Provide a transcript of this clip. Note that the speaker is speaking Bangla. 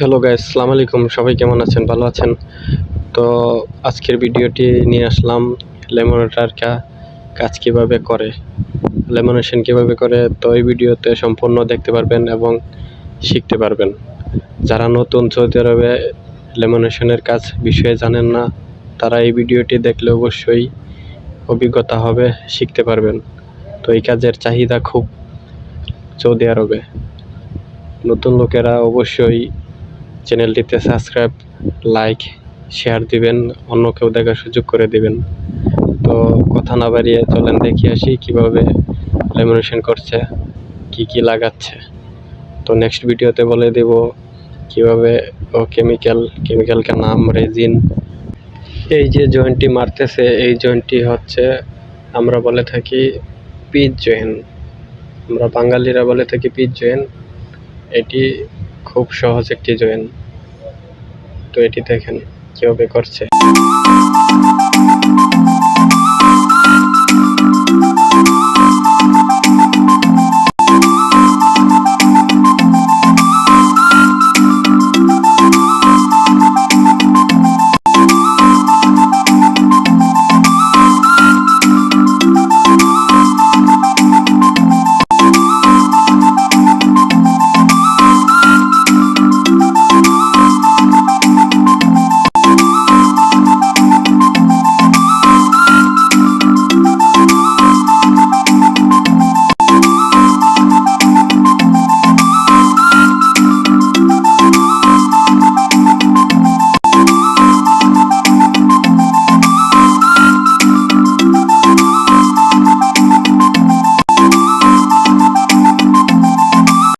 হ্যালো গাইস, আসসালামু আলাইকুম। সবাই কেমন আছেন? ভালো আছেন? তো আজকের ভিডিওটি নিয়ে আসলাম লেমনেটার কাজ কিভাবে করে, লেমিনেশন কিভাবে করে। তো এই ভিডিওতে সম্পূর্ণ দেখতে পারবেন এবং শিখতে পারবেন। যারা নতুন সৌদি আরবে লেমিনেশনের কাজ বিষয়ে জানেন না, তারা এই ভিডিওটি দেখলে অবশ্যই অভিজ্ঞতা হবে, শিখতে পারবেন। তো এই কাজের চাহিদা খুব সৌদি আরবে। নতুন লোকেরা অবশ্যই চ্যানেলটিতে সাবস্ক্রাইব, লাইক, শেয়ার দিবেন, অন্যকেও দেখার সুযোগ করে দিবেন। তো কথা না বাড়িয়ে চলেন দেখে আসি কীভাবে লেমিনেশন করছে, কি লাগাচ্ছে। তো নেক্সট ভিডিওতে বলে দেব কীভাবে কেমিক্যালকে নাম রেজিন। এই যে জয়েন্টটি মারতেছে, এই জয়েন্টটি হচ্ছে আমরা বলে থাকি পিচ জয়েন্ট। আমরা বাঙালিরা বলে থাকি পিচ জয়েন্ট। এটি খুব সহজ একটি জয়েন্ট। তো এটি দেখেন কীভাবে করছে।